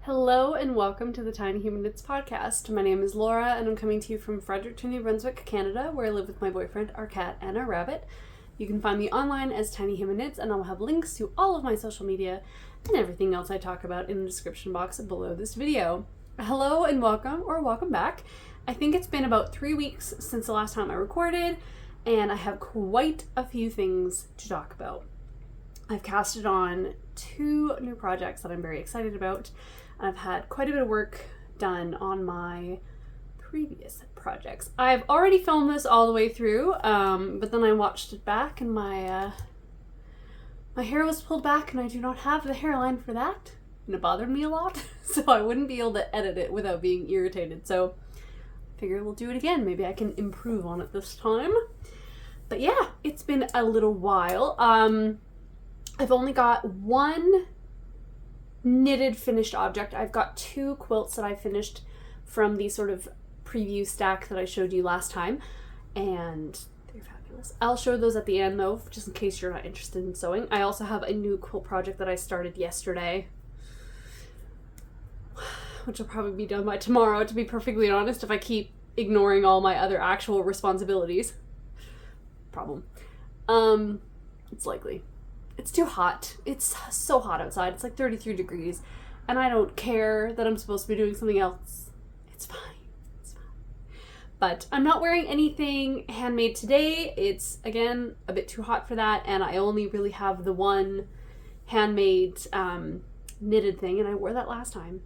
Hello and welcome to the Tiny Human Knits podcast. My name is Laura and I'm coming to you from Fredericton, New Brunswick, Canada, where I live with my boyfriend, our cat, and our rabbit. You can find me online as Tiny Human Knits, and I'll have links to all of my social media and everything else I talk about in the description box below this video. Hello and welcome, or welcome back. I think it's been about 3 weeks since the last time I recorded, and I have quite a few things to talk about. I've casted on 2 new projects that I'm very excited about. I've had quite a bit of work done on my previous projects. I've already filmed this all the way through, but then I watched it back and my hair was pulled back and I do not have the hairline for that. And it bothered me a lot, so I wouldn't be able to edit it without being irritated. So I figure we'll do it again. Maybe I can improve on it this time. But yeah, it's been a little while. I've only got 1 knitted finished object. I've got 2 quilts that I finished from the sort of preview stack that I showed you last time, and they're fabulous. I'll show those at the end though, just in case you're not interested in sewing. I also have a new quilt project that I started yesterday, which will probably be done by tomorrow, to be perfectly honest, if I keep ignoring all my other actual responsibilities. Problem. It's likely. It's too hot. It's so hot outside. It's like 33 degrees. And I don't care that I'm supposed to be doing something else. It's fine. It's fine. But I'm not wearing anything handmade today. It's, again, a bit too hot for that. And I only really have the one handmade knitted thing. And I wore that last time.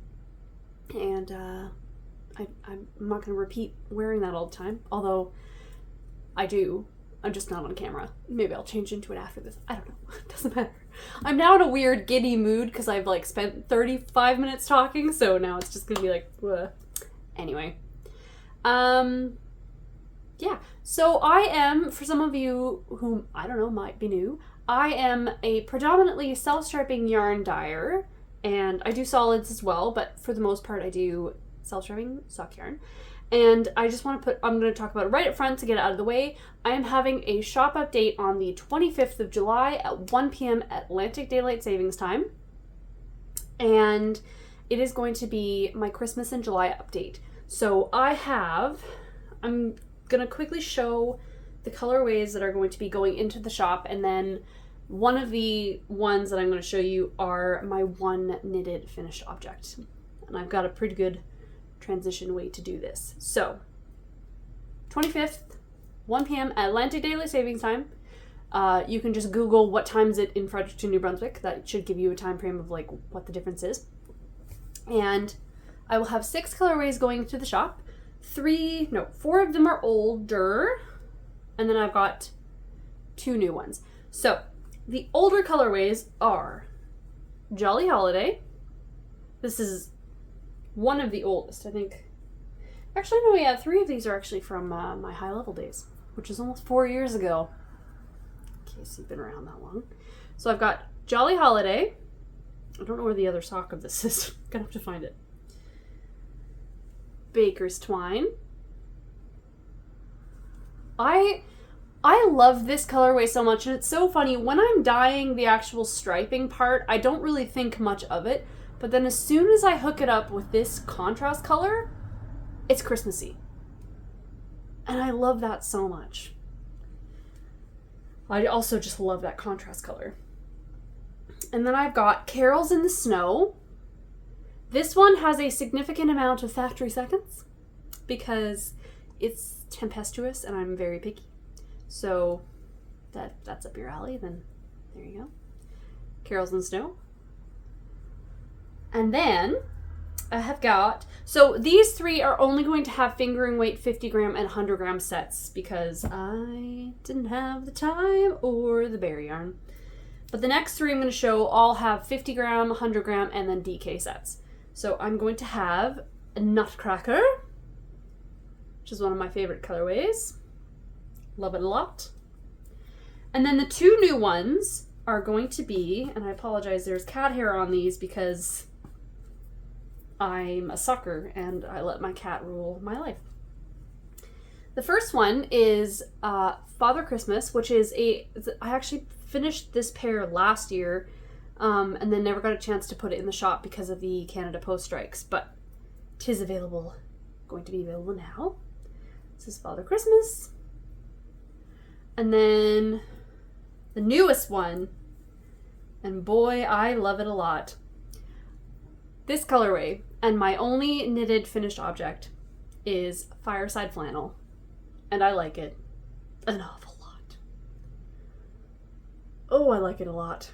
And I'm not going to repeat wearing that all the time. Although I do. I'm just not on camera. Maybe I'll change into it after this. I don't know. It doesn't matter. I'm now in a weird giddy mood because I've like spent 35 minutes talking, so now it's just gonna be like, ugh. Anyway. Yeah. So I am, for some of you who, I don't know, might be new, I am a predominantly self-striping yarn dyer, and I do solids as well, but for the most part I do self-striping sock yarn. And I just want to I'm going to talk about it right up front to get it out of the way. I am having a shop update on the 25th of July at 1 p.m. Atlantic Daylight Savings Time. And it is going to be my Christmas in July update. So I'm going to quickly show the colorways that are going to be going into the shop. And then one of the ones that I'm going to show you are my 1 knitted finished object. And I've got a pretty good transition way to do this. So 25th, 1 p.m. Atlantic Daylight Savings Time. You can just Google what time is it in Fredericton, New Brunswick. That should give you a time frame of like what the difference is. And I will have 6 colorways going to the shop. 4 of them are older, and then I've got 2 new ones. So the older colorways are Jolly Holiday. This is one of the oldest, I think. Actually, no, yeah, 3 of these are actually from my high level days, which is almost 4 years ago, in case you've been around that long. So I've got Jolly Holiday. I don't know where the other sock of this is. I'm gonna have to find it. Baker's Twine. I love this colorway so much, and it's so funny. When I'm dyeing the actual striping part, I don't really think much of it. But then as soon as I hook it up with this contrast color, it's Christmassy. And I love that so much. I also just love that contrast color. And then I've got Carols in the Snow. This one has a significant amount of factory seconds because it's tempestuous and I'm very picky. So that's up your alley, then there you go. Carols in the Snow. And then I have got, so these 3 are only going to have fingering weight 50 gram and 100 gram sets because I didn't have the time or the bare yarn. But the next 3 I'm going to show all have 50 gram, 100 gram, and then DK sets. So I'm going to have a Nutcracker, which is one of my favorite colorways. Love it a lot. And then the 2 new ones are going to be, and I apologize, there's cat hair on these because I'm a sucker and I let my cat rule my life. The first one is Father Christmas, which is I actually finished this pair last year and then never got a chance to put it in the shop because of the Canada Post strikes, but 'tis available, going to be available now. This is Father Christmas. And then the newest one, and boy, I love it a lot. This colorway, and my only knitted finished object, is Fireside Flannel, and I like it an awful lot. Oh, I like it a lot.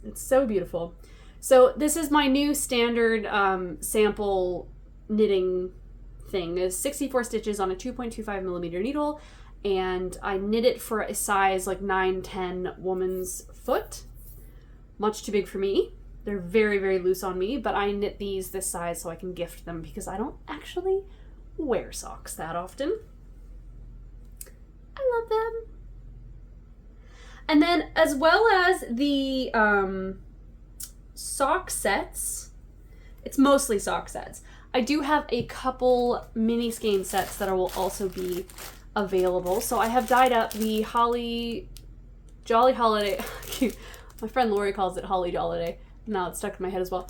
It's so beautiful. So this is my new standard sample knitting thing. It's 64 stitches on a 2.25 millimeter needle, and I knit it for a size like 9-10 woman's foot. Much too big for me. They're very, very loose on me, but I knit these this size so I can gift them because I don't actually wear socks that often. I love them. And then as well as the sock sets, it's mostly sock sets. I do have a couple mini skein sets that will also be available. So I have dyed up the Jolly Holiday. My friend Lori calls it Holly Jolliday. Now it's stuck in my head as well.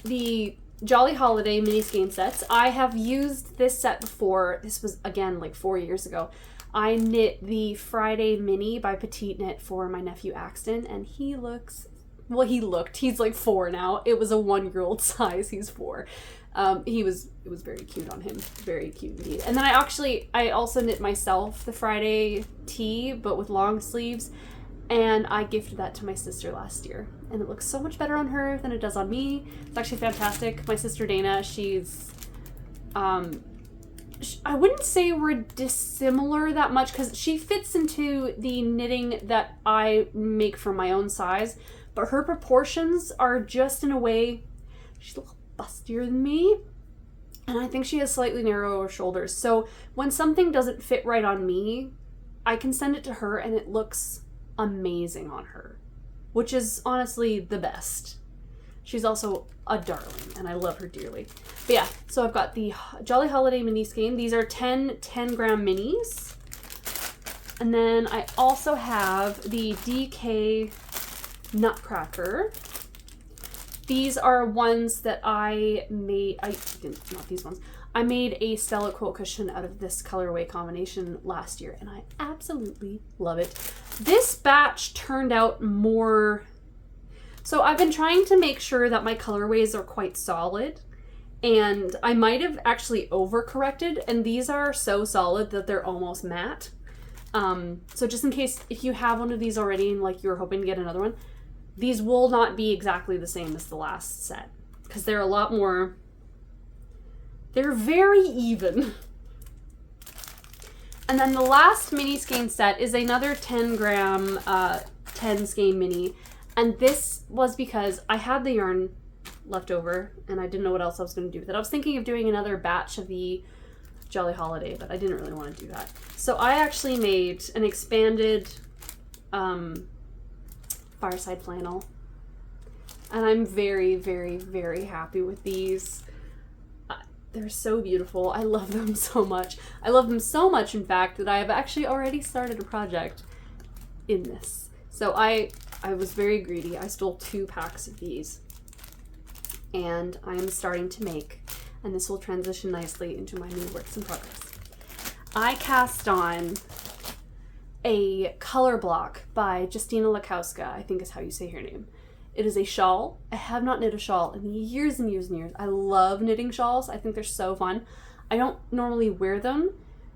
The Jolly Holiday mini skein sets. I have used this set before. This was, again, like 4 years ago. I knit the Friday Mini by Petite Knit for my nephew Axton, and he looks, well, he's like 4 now. It was a 1-year-old size. He's 4. It was very cute on him. Very cute indeed. And then I also knit myself the Friday tee, but with long sleeves, and I gifted that to my sister last year. And it looks so much better on her than it does on me. It's actually fantastic. My sister Dana, she's, I wouldn't say we're dissimilar that much because she fits into the knitting that I make for my own size, but her proportions are just in a way, she's a little bustier than me, and I think she has slightly narrower shoulders. So when something doesn't fit right on me, I can send it to her and it looks amazing on her, which is honestly the best. She's also a darling, and I love her dearly. But yeah, so I've got the Jolly Holiday mini skein. These are 10 10-gram minis. And then I also have the DK Nutcracker. These are ones that I made, not these ones. I made a Stella quilt cushion out of this colorway combination last year, and I absolutely love it. This batch turned out more... So I've been trying to make sure that my colorways are quite solid, and I might have actually overcorrected, and these are so solid that they're almost matte. So just in case, if you have one of these already and like you're hoping to get another one, these will not be exactly the same as the last set, because they're a lot more, they're very even. And then the last mini skein set is another 10-gram 10 skein mini. And this was because I had the yarn left over and I didn't know what else I was going to do with it. I was thinking of doing another batch of the Jolly Holiday, but I didn't really want to do that. So I actually made an expanded Fireside Flannel. And I'm very, very, very happy with these. They're so beautiful. I love them so much. I love them so much, in fact, that I have actually already started a project in this. So I was very greedy. I stole 2 packs of these, and I am starting to make, and this will transition nicely into my new works in progress. I cast on a Kolorblok by Justyna Lorkowska, I think is how you say her name. It is a shawl. I have not knit a shawl in years and years and years. I love knitting shawls. I think they're so fun. I don't normally wear them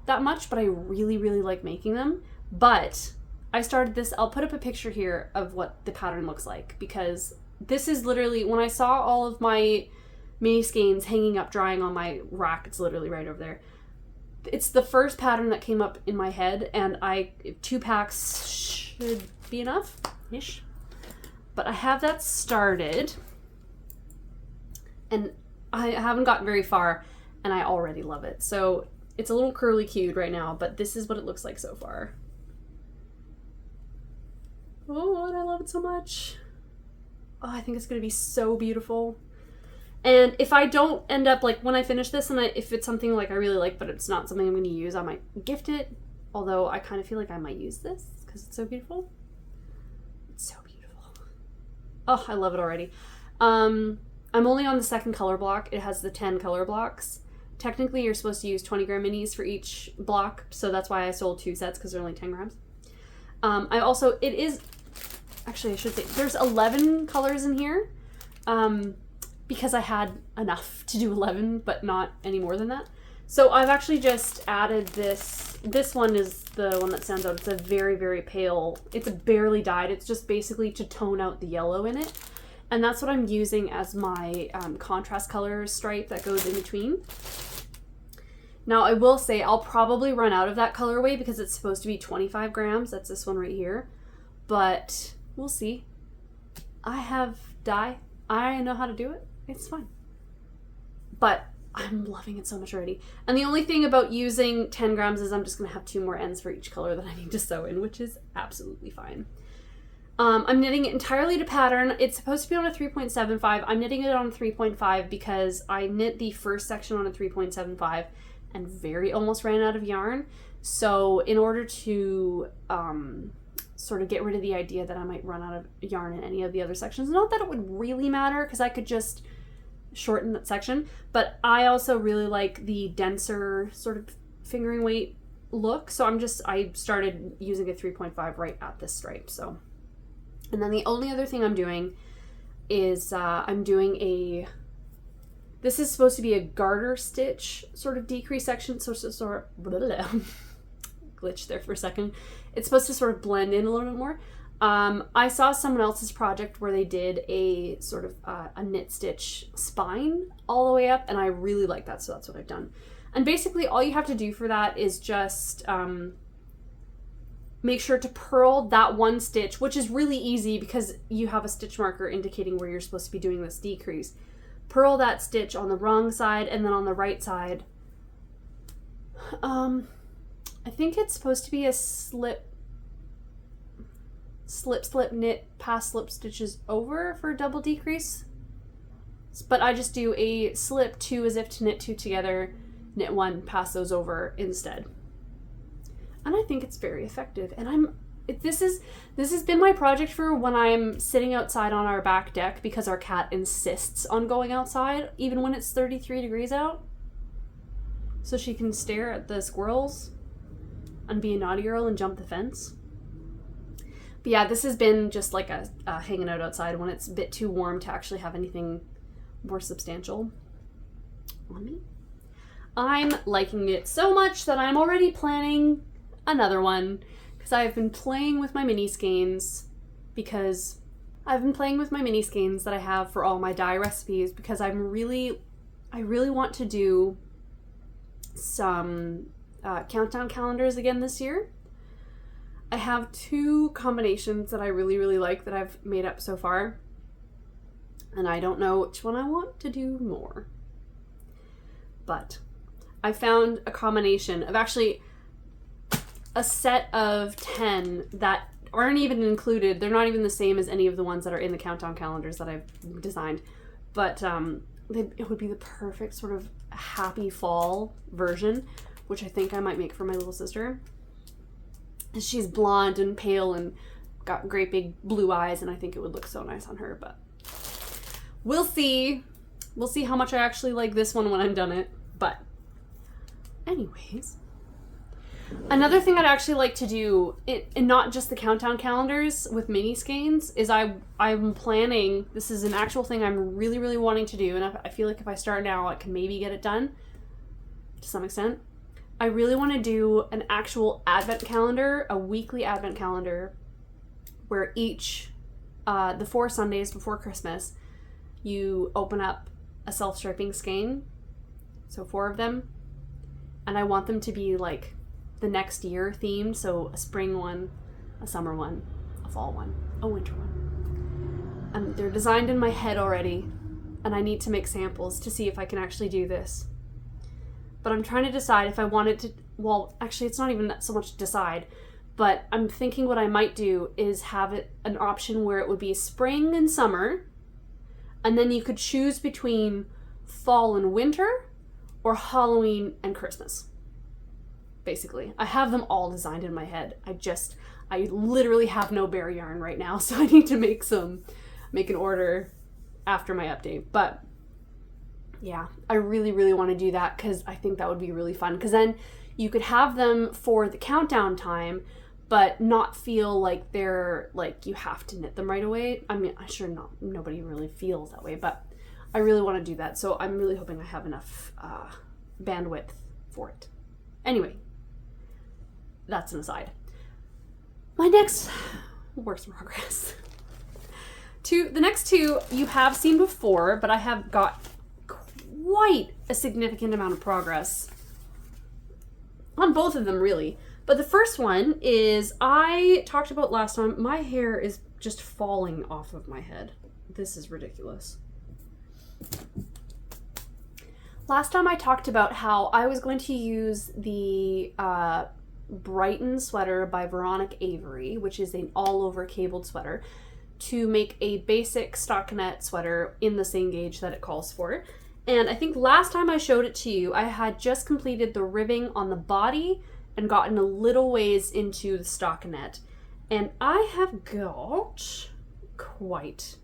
that much, but I really, really like making them. But I started this, I'll put up a picture here of what the pattern looks like, because this is literally, when I saw all of my mini skeins hanging up drying on my rack, it's literally right over there. It's the first pattern that came up in my head, and 2 packs should be enough-ish. But I have that started, and I haven't gotten very far, and I already love it. So it's a little curly cued right now, but this is what it looks like so far. Oh, and I love it so much. Oh, I think it's going to be so beautiful. And if I don't end up, like, when I finish this, and if it's something, like, I really like, but it's not something I'm going to use, I might gift it. Although I kind of feel like I might use this, because it's so beautiful. It's so beautiful. Oh, I love it already. I'm only on the second color block. It has the 10 color blocks. Technically, you're supposed to use 20 gram minis for each block, so that's why I sold 2 sets, because they're only 10 grams. Actually, I should say, there's 11 colors in here, because I had enough to do 11, but not any more than that. So I've actually just added this. This one is the one that stands out. It's a very, very pale. It's barely dyed. It's just basically to tone out the yellow in it. And that's what I'm using as my contrast color stripe that goes in between. Now, I will say I'll probably run out of that colorway because it's supposed to be 25 grams. That's this one right here. But we'll see. I have dye. I know how to do it. It's fine. But I'm loving it so much already. And the only thing about using 10 grams is I'm just going to have 2 more ends for each color that I need to sew in, which is absolutely fine. I'm knitting it entirely to pattern. It's supposed to be on a 3.75. I'm knitting it on a 3.5 because I knit the first section on a 3.75 and very almost ran out of yarn. So in order to sort of get rid of the idea that I might run out of yarn in any of the other sections, not that it would really matter because I could just shorten that section, but I also really like the denser sort of fingering weight look, so I started using a 3.5 right at this stripe. So, and then the only other thing I'm doing is I'm doing this is supposed to be a garter stitch sort of decrease section, so sort of glitch there for a second. It's supposed to sort of blend in a little bit more. I saw someone else's project where they did a sort of a knit stitch spine all the way up, and I really like that, so that's what I've done. And basically all you have to do for that is just make sure to purl that one stitch, which is really easy because you have a stitch marker indicating where you're supposed to be doing this decrease. Purl that stitch on the wrong side, and then on the right side, I think it's supposed to be a slip, knit, pass slip stitches over for a double decrease. But I just do a slip 2 as if to knit 2 together, knit 1, pass those over instead. And I think it's very effective. And this has been my project for when I'm sitting outside on our back deck because our cat insists on going outside even when it's 33 degrees out, so she can stare at the squirrels and be a naughty girl and jump the fence. But yeah, this has been just like a hanging out outside when it's a bit too warm to actually have anything more substantial on me. I'm liking it so much that I'm already planning another one because I've been playing with my mini skeins that I have for all my dye recipes because I really want to do some countdown calendars again this year. I have 2 combinations that I really, really like that I've made up so far, and I don't know which one I want to do more. But I found a combination of actually a set of 10 that aren't even included. They're not even the same as any of the ones that are in the countdown calendars that I've designed, but it would be the perfect sort of happy fall version, which I think I might make for my little sister. She's blonde and pale and got great big blue eyes, and I think it would look so nice on her, but we'll see. We'll see how much I actually like this one when I'm done it. But anyways, another thing I'd actually like to do, and not just the countdown calendars with mini skeins, is I'm planning, this is an actual thing I'm really, really wanting to do, and I feel like if I start now, I can maybe get it done to some extent. I really want to do an actual advent calendar, a weekly advent calendar, where each, the 4 Sundays before Christmas, you open up a self-striping skein, so 4 of them, and I want them to be like the next year themed, so a spring one, a summer one, a fall one, a winter one. And they're designed in my head already, and I need to make samples to see if I can actually do this. But I'm trying to decide if I wanted to, well, actually it's not even so much decide, but I'm thinking what I might do is have it an option where it would be spring and summer, and then you could choose between fall and winter, or Halloween and Christmas. Basically. I have them all designed in my head. I literally have no bare yarn right now, so I need to make some make an order after my update. But yeah, I really, really want to do that because I think that would be really fun. Because then you could have them for the countdown time, but not feel like they're like you have to knit them right away. I mean, I'm sure nobody really feels that way, but I really want to do that. So I'm really hoping I have enough bandwidth for it. Anyway, that's an aside. My next works in progress. The next two you have seen before, but I have got quite a significant amount of progress on both of them, really. But the first one is, I talked about last time, my hair is just falling off of my head. This is ridiculous. Last time I talked about how I was going to use the Brighton sweater by Veronik Avery, which is an all-over cabled sweater, to make a basic stockinette sweater in the same gauge that it calls for. And I think last time I showed it to you, I had just completed the ribbing on the body and gotten a little ways into the stockinette. And I have got quite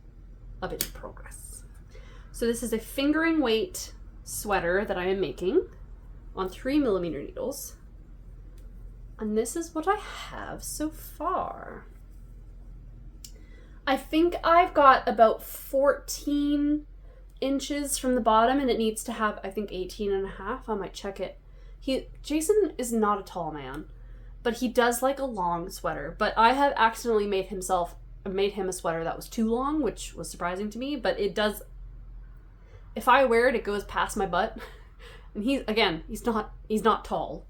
a bit of progress. So this is a fingering weight sweater that I am making on 3mm needles. And this is what I have so far. I think I've got about 14 inches from the bottom, and it needs to have, I think, 18.5. I might check it. Jason is not a tall man, but he does like a long sweater. But I have accidentally made him a sweater that was too long, which was surprising to me. But it does. If I wear it, it goes past my butt. And he's not tall.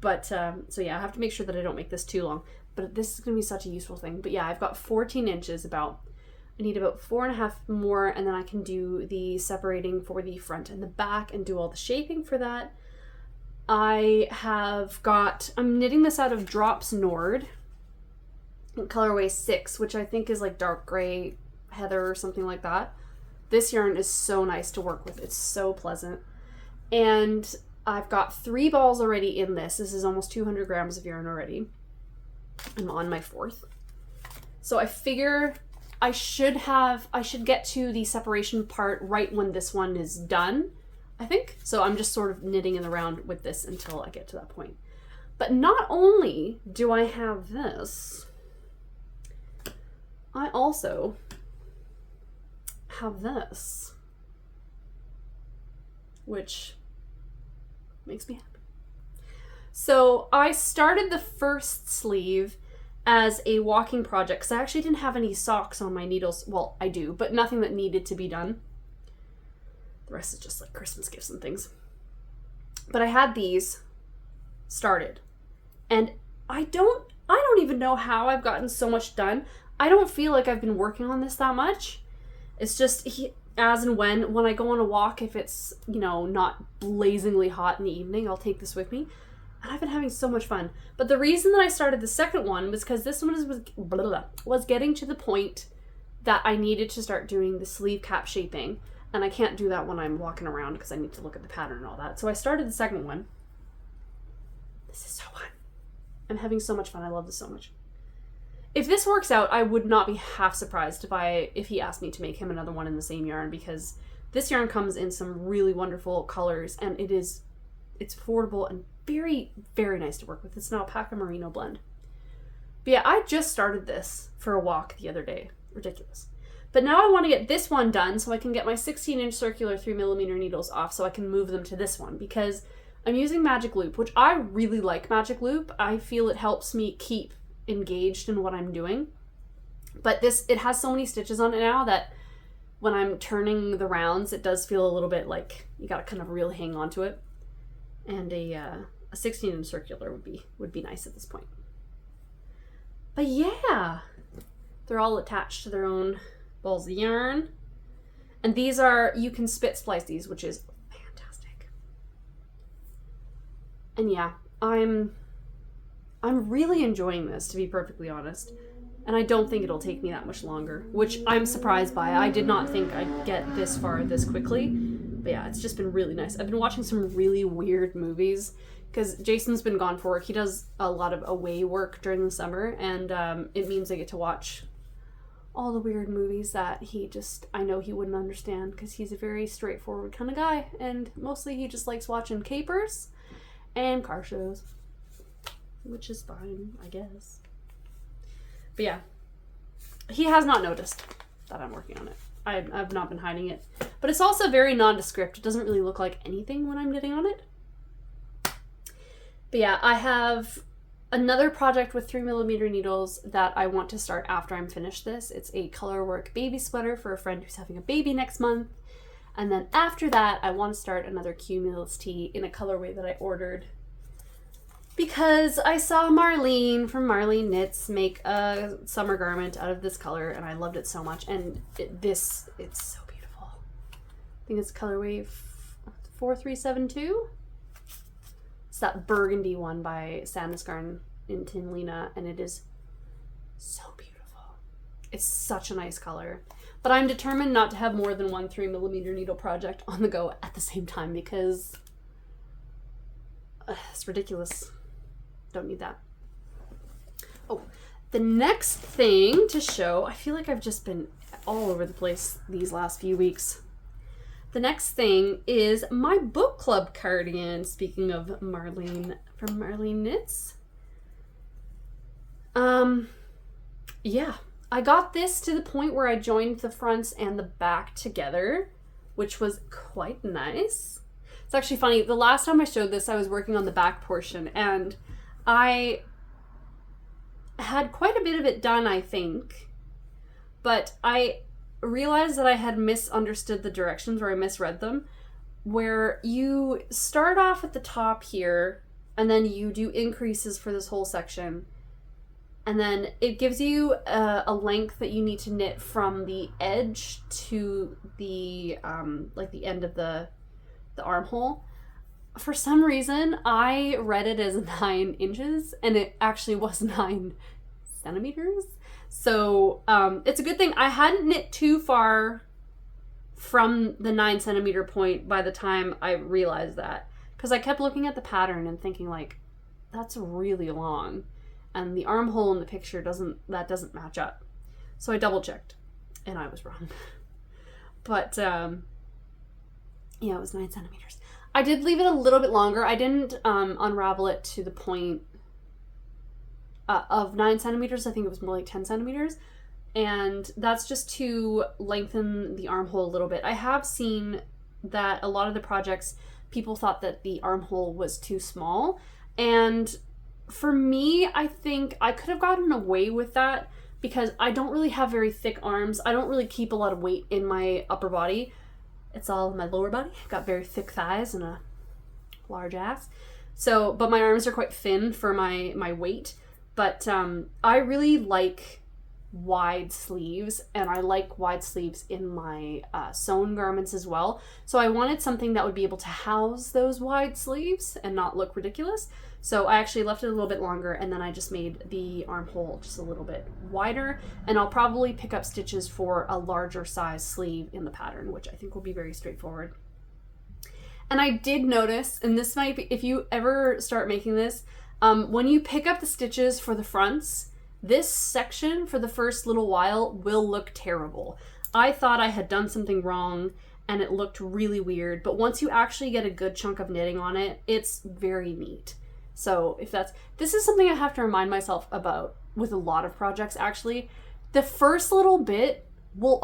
But so yeah, I have to make sure that I don't make this too long. But this is gonna be such a useful thing. But yeah, I've got 14 inches about. I need about 4.5 more, and then I can do the separating for the front and the back and do all the shaping for that. I'm knitting this out of Drops Nord, colorway 6, which I think is like dark gray heather or something like that. This yarn is so nice to work with. It's so pleasant. And I've got 3 balls already in this. This is almost 200 grams of yarn already. I'm on my 4th. So I figure I should get to the separation part right when this one is done, I think. So I'm just sort of knitting in the round with this until I get to that point. But not only do I have this, I also have this, which makes me happy. So I started the first sleeve as a walking project because I actually didn't have any socks on my needles. Well, I do, but nothing that needed to be done. The rest is just like Christmas gifts and things. But I had these started. And I don't even know how I've gotten so much done. I don't feel like I've been working on this that much. It's just as and when I go on a walk, if it's, not blazingly hot in the evening, I'll take this with me. And I've been having so much fun. But the reason that I started the second one was because this one was getting to the point that I needed to start doing the sleeve cap shaping. And I can't do that when I'm walking around because I need to look at the pattern and all that. So I started the second one. This is so fun. I'm having so much fun. I love this so much. If this works out, I would not be half surprised if he asked me to make him another one in the same yarn, because this yarn comes in some really wonderful colors, and it's affordable and very, very nice to work with. It's an alpaca merino blend. But yeah, I just started this for a walk the other day. Ridiculous. But now I want to get this one done so I can get my 16-inch circular 3mm needles off so I can move them to this one, because I'm using Magic Loop, which I really like Magic Loop. I feel it helps me keep engaged in what I'm doing. But it has so many stitches on it now that when I'm turning the rounds, it does feel a little bit like you gotta kind of really hang on to it. And a 16-inch circular would be nice at this point. But yeah, they're all attached to their own balls of yarn. And these you can spit splice these, which is fantastic. And yeah, I'm really enjoying this, to be perfectly honest. And I don't think it'll take me that much longer, which I'm surprised by. I did not think I'd get this far this quickly. But yeah, it's just been really nice. I've been watching some really weird movies because Jason's been gone for work. He does a lot of away work during the summer, and it means I get to watch all the weird movies that I know he wouldn't understand, because he's a very straightforward kind of guy, and mostly he just likes watching capers and car shows, which is fine, I guess. But yeah, he has not noticed that I'm working on it. I've not been hiding it. But it's also very nondescript. It doesn't really look like anything when I'm knitting on it. But yeah, I have another project with 3mm needles that I want to start after I'm finished this. It's a colorwork baby sweater for a friend who's having a baby next month. And then after that, I want to start another Cumulus tee in a colorway that I ordered because I saw Marlene from Marlene Knits make a summer garment out of this color, and I loved it so much. And it's so beautiful. I think it's colorway 4372. It's that burgundy one by Sandisgarn in Tinlina, and it is so beautiful. It's such a nice color. But I'm determined not to have more than one 3mm needle project on the go at the same time, because it's ridiculous. Don't need that. Oh, the next thing to show, I feel like I've just been all over the place these last few weeks. The next thing is my book club cardigan, speaking of Marlene, from Marlene Knits. Yeah, I got this to the point where I joined the fronts and the back together, which was quite nice. It's actually funny, the last time I showed this, I was working on the back portion, and I had quite a bit of it done, I think, but I realized that I had misunderstood the directions, or I misread them, where you start off at the top here, and then you do increases for this whole section, and then it gives you a length that you need to knit from the edge to the like the end of the armhole. For some reason, I read it as 9 inches, and it actually was 9 centimeters. So it's a good thing I hadn't knit too far from the 9 centimeter point by the time I realized that, because I kept looking at the pattern and thinking, like, that's really long, and the armhole in the picture doesn't match up. So I double checked, and I was wrong. But yeah, it was 9 centimeters. I did leave it a little bit longer. I didn't unravel it to the point of 9 centimeters. I think it was more like 10 centimeters. And that's just to lengthen the armhole a little bit. I have seen that a lot of the projects, people thought that the armhole was too small. And for me, I think I could have gotten away with that because I don't really have very thick arms. I don't really keep a lot of weight in my upper body. It's all in my lower body. I've got very thick thighs and a large ass. So, but my arms are quite thin for my weight. But I really like wide sleeves, and I like wide sleeves in my sewn garments as well. So I wanted something that would be able to house those wide sleeves and not look ridiculous. So I actually left it a little bit longer, and then I just made the armhole just a little bit wider, and I'll probably pick up stitches for a larger size sleeve in the pattern, which I think will be very straightforward. And I did notice, and this might be, if you ever start making this, when you pick up the stitches for the fronts, this section for the first little while will look terrible. I thought I had done something wrong and it looked really weird, but once you actually get a good chunk of knitting on it, it's very neat. So this is something I have to remind myself about with a lot of projects actually. The first little bit will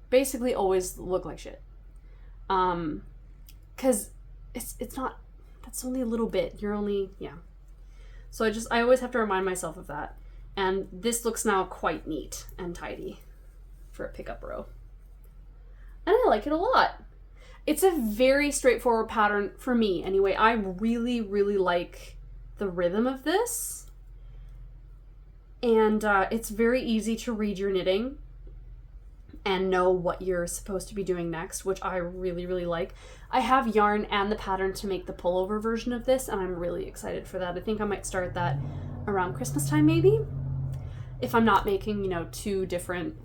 basically always look like shit. 'Cause it's not, that's only a little bit. So I always have to remind myself of that. And this looks now quite neat and tidy for a pickup row. And I like it a lot. It's a very straightforward pattern for me anyway. I really, really like the rhythm of this. And it's very easy to read your knitting and know what you're supposed to be doing next, which I really, really like. I have yarn and the pattern to make the pullover version of this, and I'm really excited for that. I think I might start that around Christmas time, maybe, if I'm not making, 2 different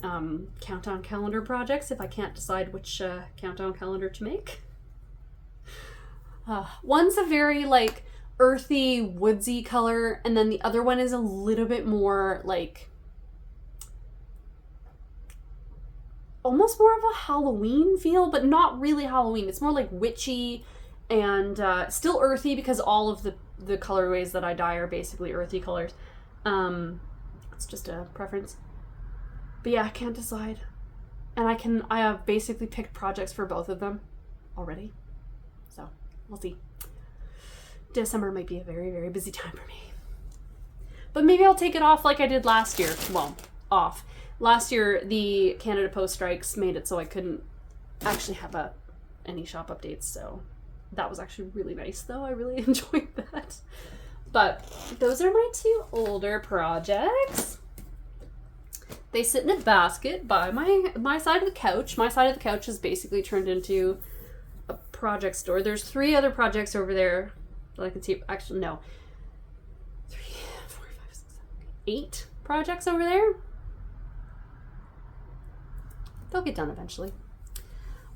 countdown calendar projects, if I can't decide which countdown calendar to make. One's a very, earthy, woodsy color, and then the other one is a little bit more, almost more of a Halloween feel, but not really Halloween. It's more like witchy and still earthy because all of the colorways that I dye are basically earthy colors. It's just a preference. But yeah, I can't decide. And I have basically picked projects for both of them already. So, we'll see. December might be a very, very busy time for me. But maybe I'll take it off like I did last year. Well, off. Last year, the Canada Post strikes made it so I couldn't actually have any shop updates, so that was actually really nice, though. I really enjoyed that. But those are my 2 older projects. They sit in a basket by my side of the couch. My side of the couch has basically turned into a project store. There's 3 other projects over there that I can see. Actually, no. 3, 4, 5, 6, 7, 8 projects over there. They'll get done eventually.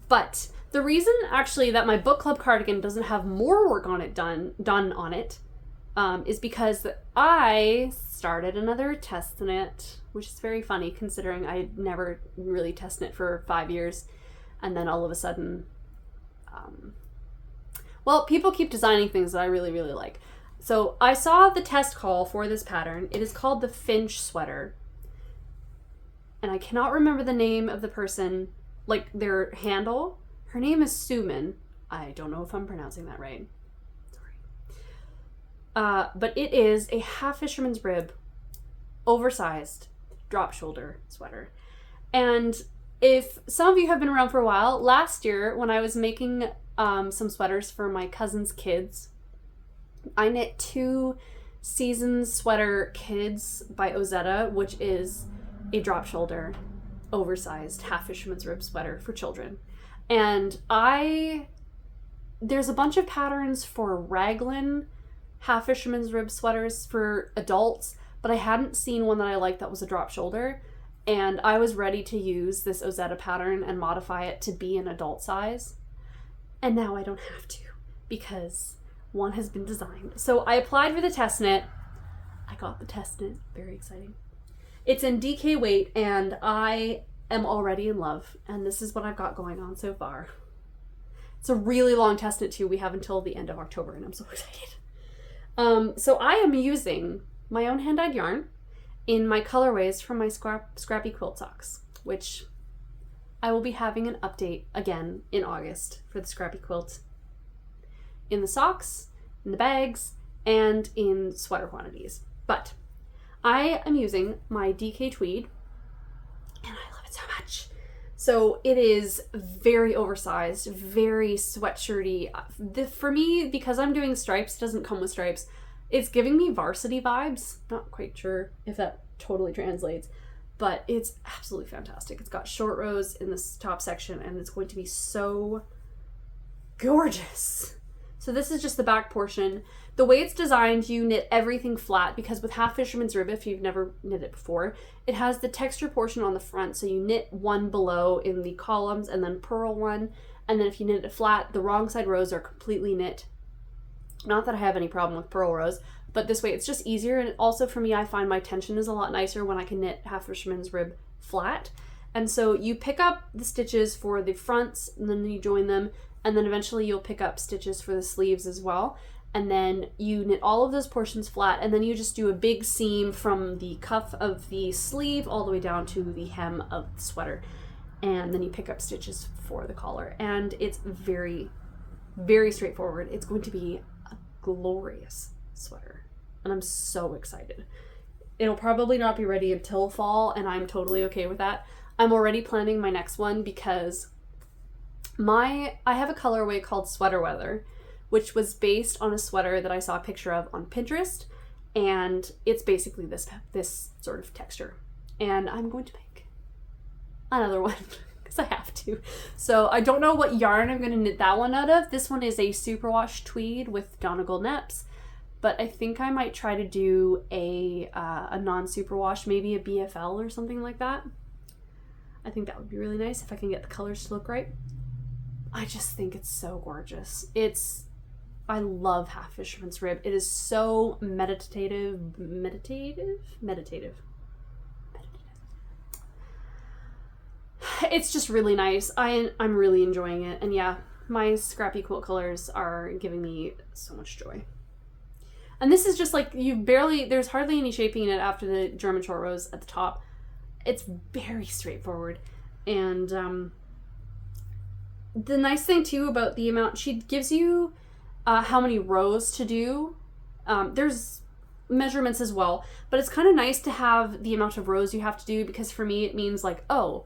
But the reason actually that my book club cardigan doesn't have more work on it done on it is because I started another test knit, which is very funny considering I never really test knit for 5 years, and then all of a sudden, well, people keep designing things that I really, really like. So I saw the test call for this pattern. It is called the Finch sweater. And I cannot remember the name of the person, like their handle. Her name is Soomin. I don't know if I'm pronouncing that right. Sorry. But it is a half fisherman's rib, oversized drop shoulder sweater. And if some of you have been around for a while, last year when I was making some sweaters for my cousin's kids, I knit 2 season sweater kids by Ozetta, which is a drop shoulder, oversized half fisherman's rib sweater for children. And there's a bunch of patterns for raglan half fisherman's rib sweaters for adults, but I hadn't seen one that I liked that was a drop shoulder. And I was ready to use this Ozetta pattern and modify it to be an adult size. And now I don't have to because one has been designed. So I applied for the test knit. I got the test knit. Very exciting. It's in DK weight, and I am already in love, and this is what I've got going on so far. It's a really long test knit too. We have until the end of October, and I'm so excited. So I am using my own hand-dyed yarn in my colorways for my scrappy quilt socks, which I will be having an update again in August for the scrappy quilt. In the socks, in the bags, and in sweater quantities. But I am using my DK tweed, and I love it so much. So it is very oversized, very sweatshirty. For me, because I'm doing stripes, it doesn't come with stripes, it's giving me varsity vibes. Not quite sure if that totally translates, but it's absolutely fantastic. It's got short rows in this top section, and it's going to be so gorgeous. So this is just the back portion. The way it's designed, you knit everything flat because with half fisherman's rib, if you've never knit it before, it has the texture portion on the front. So you knit one below in the columns and then purl one. And then if you knit it flat, the wrong side rows are completely knit. Not that I have any problem with purl rows, but this way it's just easier. And also for me, I find my tension is a lot nicer when I can knit half fisherman's rib flat. And so you pick up the stitches for the fronts and then you join them. And then eventually you'll pick up stitches for the sleeves as well. And then you knit all of those portions flat, and then you just do a big seam from the cuff of the sleeve all the way down to the hem of the sweater. And then you pick up stitches for the collar. And it's very, very straightforward. It's going to be a glorious sweater. And I'm so excited. It'll probably not be ready until fall, and I'm totally okay with that. I'm already planning my next one because I have a colorway called Sweater Weather, which was based on a sweater that I saw a picture of on Pinterest, and it's basically this sort of texture. And I'm going to make another one because I have to. So I don't know what yarn I'm going to knit that one out of. This one is a superwash tweed with Donegal neps, but I think I might try to do a non-superwash, maybe a BFL or something like that. I think that would be really nice if I can get the colors to look right. I just think it's so gorgeous. I love half fisherman's rib. It is so meditative. it's just really nice. I'm really enjoying it. And yeah, my scrappy quilt colors are giving me so much joy. And this is just like, there's hardly any shaping in it after the German short rows at the top. It's very straightforward. And the nice thing too about the amount, she gives you how many rows to do. There's measurements as well, but it's kind of nice to have the amount of rows you have to do, because for me it means like, oh,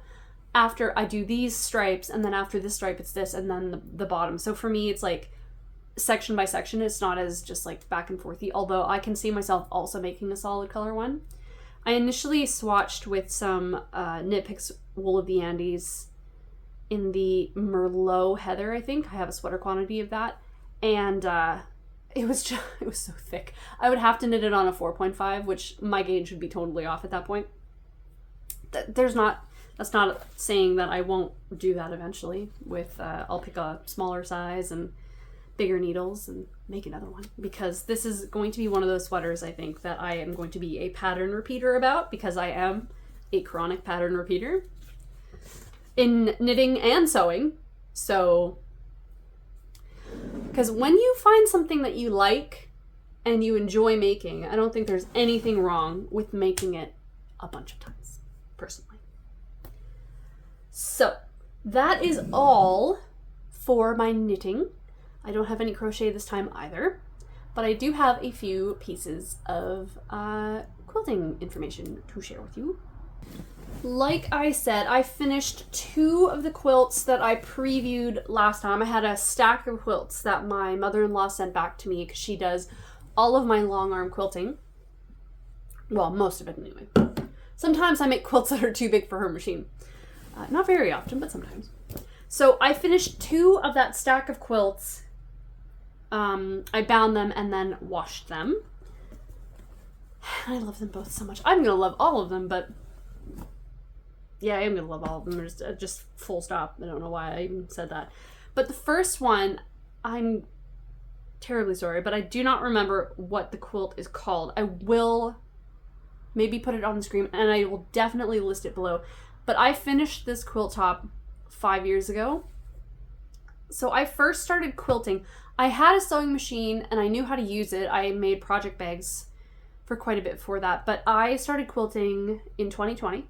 after I do these stripes and then after this stripe it's this and then the bottom. So for me it's like section by section. It's not as just like back and forthy, although I can see myself also making a solid color one. I initially swatched with some Knit Picks Wool of the Andes in the Merlot Heather, I think. I have a sweater quantity of that, and it was so thick. I would have to knit it on a 4.5, which my gauge would be totally off at that point. That's not saying that I won't do that eventually. With I'll pick a smaller size and bigger needles and make another one, because this is going to be one of those sweaters, I think, that I am going to be a pattern repeater about, because I am a chronic pattern repeater in knitting and sewing. So, because when you find something that you like and you enjoy making, I don't think there's anything wrong with making it a bunch of times, personally. So, that is all for my knitting. I don't have any crochet this time either, but I do have a few pieces of quilting information to share with you. Like I said, I finished 2 of the quilts that I previewed last time. I had a stack of quilts that my mother-in-law sent back to me, because she does all of my long arm quilting. Well, most of it anyway. Sometimes I make quilts that are too big for her machine. Not very often, but sometimes. So I finished 2 of that stack of quilts. I bound them and then washed them. I love them both so much. I'm going to love all of them, but yeah, I am going to love all of them. There's just full stop. I don't know why I even said that. But the first one, I'm terribly sorry, but I do not remember what the quilt is called. I will maybe put it on the screen, and I will definitely list it below. But I finished this quilt top 5 years ago. So I first started quilting. I had a sewing machine and I knew how to use it. I made project bags for quite a bit before that, but I started quilting in 2020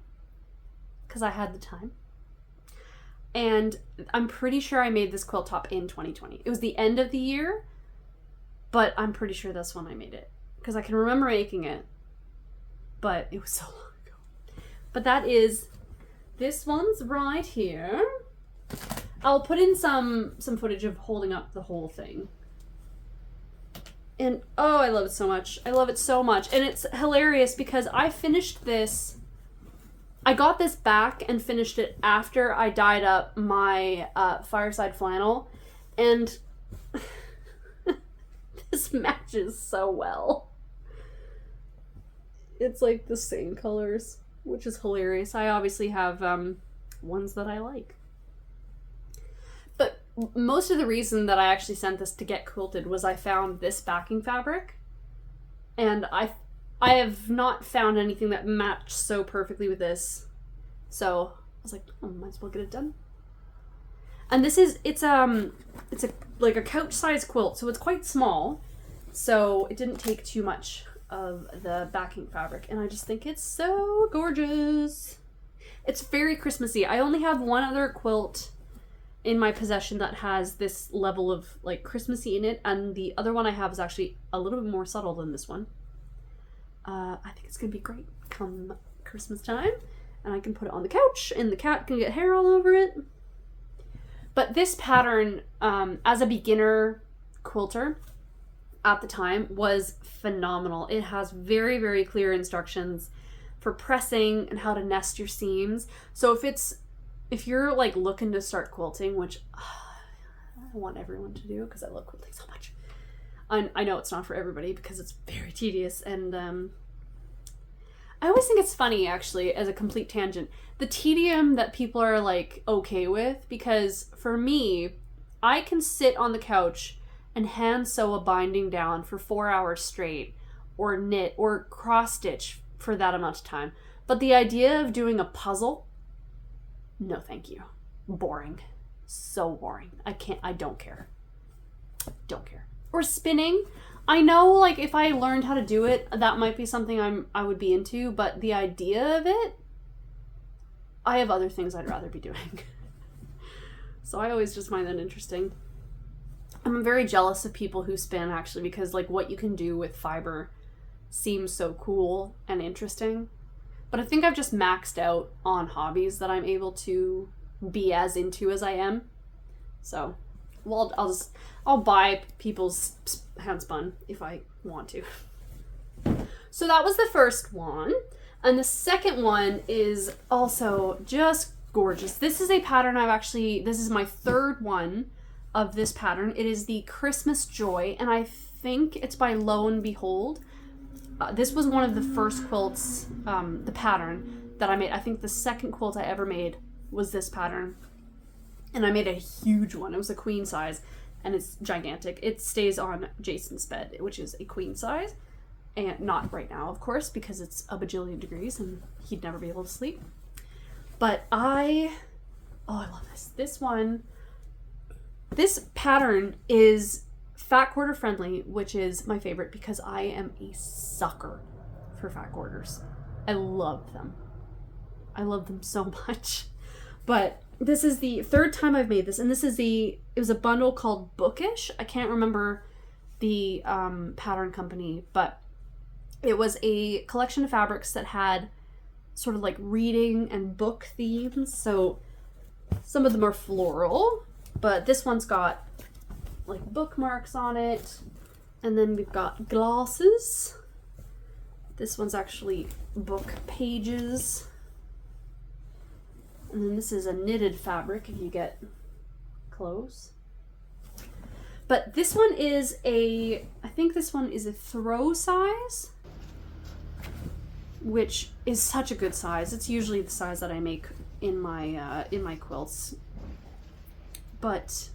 because I had the time. And I'm pretty sure I made this quilt top in 2020. It was the end of the year, but I'm pretty sure that's when I made it, because I can remember making it, but it was so long ago. But that is, this one's right here. I'll put in some footage of holding up the whole thing. And oh, I love it so much. I love it so much. And it's hilarious because I finished this, I got this back and finished it after I dyed up my Fireside flannel. And this matches so well. It's like the same colors, which is hilarious. I obviously have ones that I like. But most of the reason that I actually sent this to get quilted was I found this backing fabric, and I have not found anything that matched so perfectly with this. So I was like, oh, might as well get it done. And this is, it's like a couch size quilt, so it's quite small. So it didn't take too much of the backing fabric, and I just think it's so gorgeous. It's very Christmassy. I only have one other quilt in my possession that has this level of like Christmassy in it, and the other one I have is actually a little bit more subtle than this one. I think it's gonna be great come Christmas time, and I can put it on the couch and the cat can get hair all over it. But this pattern, as a beginner quilter at the time, was phenomenal. It has very, very clear instructions for pressing and how to nest your seams. So if you're like looking to start quilting, which I want everyone to do because I love quilting so much. I know it's not for everybody because it's very tedious, and I always think it's funny, actually, as a complete tangent, the tedium that people are like okay with, because for me, I can sit on the couch and hand sew a binding down for 4 hours straight, or knit or cross stitch for that amount of time. But the idea of doing a puzzle No, thank you. Boring. So boring. I don't care. Don't care. Or spinning. I know, like, if I learned how to do it, that might be something I would be into, but the idea of it, I have other things I'd rather be doing. So I always just find that interesting. I'm very jealous of people who spin, actually, because, like, what you can do with fiber seems so cool and interesting. But I think I've just maxed out on hobbies that I'm able to be as into as I am. So, well, I'll buy people's handspun if I want to. So that was the first one. And the second one is also just gorgeous. This is a pattern this is my third one of this pattern. It is the Christmas Joy, and I think it's by Lo and Behold. This was one of the first quilts, the pattern that I made. I think the second quilt I ever made was this pattern. And I made a huge one. It was a queen size, and it's gigantic. It stays on Jason's bed, which is a queen size. And not right now, of course, because it's a bajillion degrees and he'd never be able to sleep. But I love this. This pattern is fat quarter friendly, which is my favorite because I am a sucker for fat quarters. I love them. I love them so much. But this is the third time I've made this, and it was a bundle called Bookish. I can't remember the pattern company, but it was a collection of fabrics that had sort of like reading and book themes. So some of them are floral, but this one's got like bookmarks on it. And then we've got glasses. This one's actually book pages. And then this is a knitted fabric if you get close. But this one is I think this one is a throw size, which is such a good size. It's usually the size that I make in my quilts. But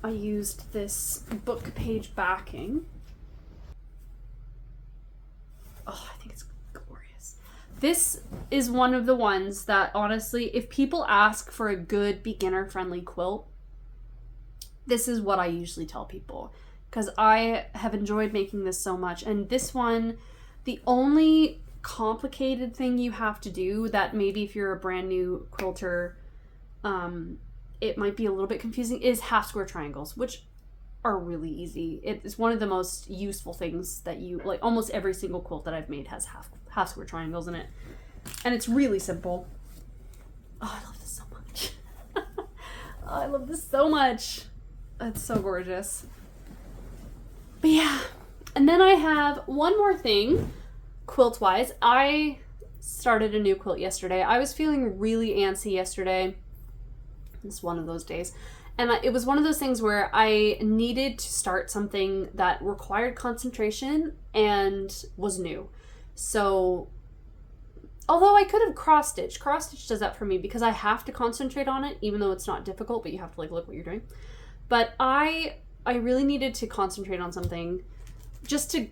I used this book page backing. Oh, I think it's glorious. This is one of the ones that, honestly, if people ask for a good beginner-friendly quilt, this is what I usually tell people, because I have enjoyed making this so much. And this one, the only complicated thing you have to do that maybe if you're a brand new quilter, it might be a little bit confusing, is half square triangles, which are really easy. It's one of the most useful things that like almost every single quilt that I've made has half square triangles in it. And it's really simple. Oh, I love this so much. Oh, I love this so much. It's so gorgeous. But yeah. And then I have one more thing, quilt-wise. I started a new quilt yesterday. I was feeling really antsy yesterday. It's one of those days. And it was one of those things where I needed to start something that required concentration and was new. So, although I could have cross-stitched. Cross-stitch does that for me because I have to concentrate on it, even though it's not difficult, but you have to like look what you're doing. But I really needed to concentrate on something just to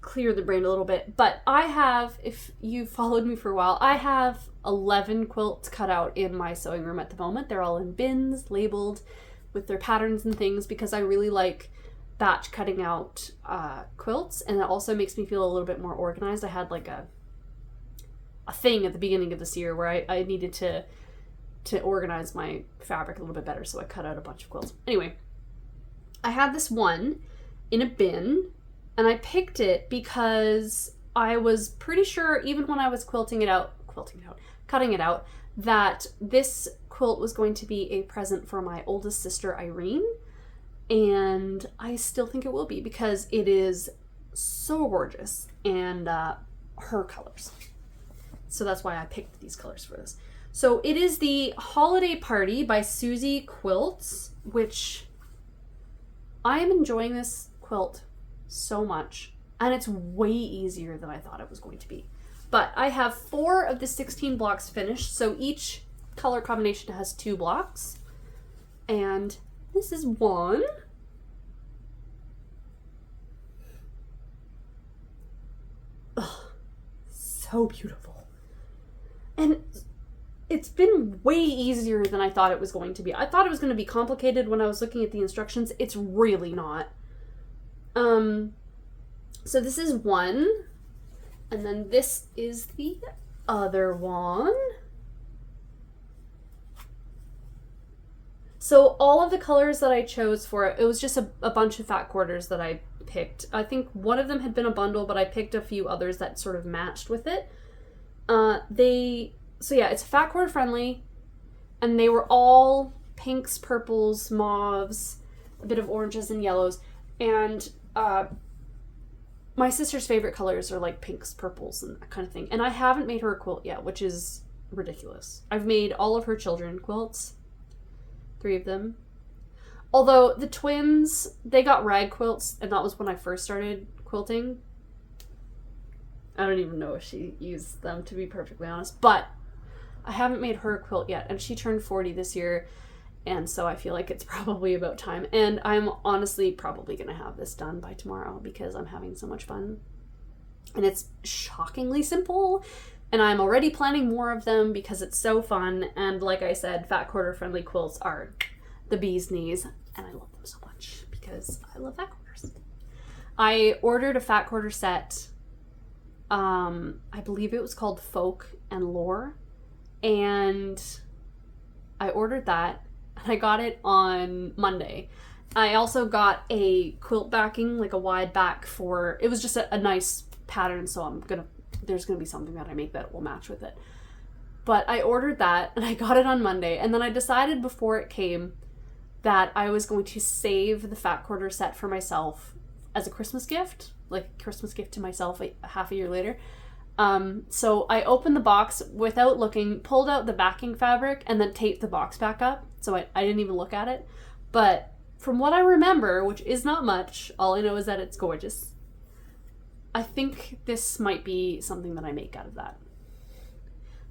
clear the brain a little bit. But I have, if you followed me for a while, I have 11 quilts cut out in my sewing room at the moment. They're all in bins, labeled with their patterns and things, because I really like batch cutting out quilts, and it also makes me feel a little bit more organized. I had like a thing at the beginning of this year where I needed to organize my fabric a little bit better, so I cut out a bunch of quilts. Anyway, I had this one in a bin, and I picked it because I was pretty sure, even when I was cutting it out, that this quilt was going to be a present for my oldest sister, Irene. And I still think it will be, because it is so gorgeous, and her colors. So that's why I picked these colors for this. So it is the Holiday Party by Susie Quilts, which I am enjoying this quilt so much, and it's way easier than I thought it was going to be. But I have 4 of the 16 blocks finished, so each color combination has 2 blocks, and this is one. Ugh, so beautiful. And it's been way easier than I thought it was going to be. I thought it was going to be complicated when I was looking at the instructions. It's really not. So this is one, and then this is the other one. So all of the colors that I chose for it, it was just a bunch of fat quarters that I picked. I think one of them had been a bundle, but I picked a few others that sort of matched with it. So yeah, it's fat quarter friendly, and they were all pinks, purples, mauves, a bit of oranges and yellows, and my sister's favorite colors are like pinks, purples, and that kind of thing. And I haven't made her a quilt yet, which is ridiculous. I've made all of her children quilts, 3 of them. Although the twins, they got rag quilts, and that was when I first started quilting. I don't even know if she used them, to be perfectly honest, but I haven't made her a quilt yet, and she turned 40 this year, and so I feel like it's probably about time. And I'm honestly probably going to have this done by tomorrow because I'm having so much fun. And it's shockingly simple, and I'm already planning more of them because it's so fun. And like I said, fat quarter friendly quilts are the bee's knees, and I love them so much because I love fat quarters. I ordered a fat quarter set. I believe it was called Folk and Lore, and I ordered that. I got it on Monday. I also got a quilt backing, like a wide back for, it was just a nice pattern, so there's gonna be something that I make that will match with it. But I ordered that, and I got it on Monday, and then I decided before it came that I was going to save the fat quarter set for myself as a Christmas gift, like a Christmas gift to myself half a year later. So I opened the box without looking, pulled out the backing fabric, and then taped the box back up. So I didn't even look at it. But from what I remember, which is not much, all I know is that it's gorgeous. I think this might be something that I make out of that.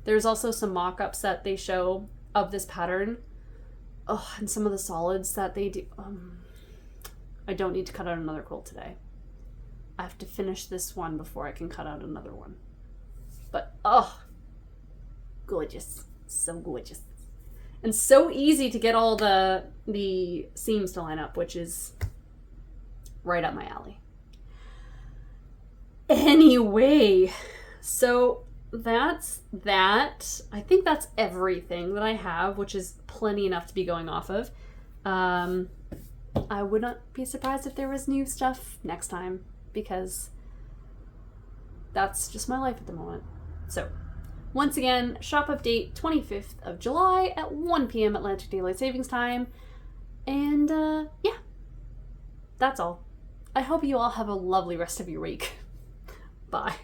There's also some mock-ups that they show of this pattern. Oh, and some of the solids that they do. I don't need to cut out another quilt today. I have to finish this one before I can cut out another one. But, oh, gorgeous. So gorgeous. And so easy to get all the seams to line up, which is right up my alley. Anyway, so that's that. I think that's everything that I have, which is plenty enough to be going off of. I would not be surprised if there was new stuff next time, because that's just my life at the moment. So, once again, shop update 25th of July at 1 p.m. Atlantic Daylight Savings Time. And, yeah, that's all. I hope you all have a lovely rest of your week. Bye.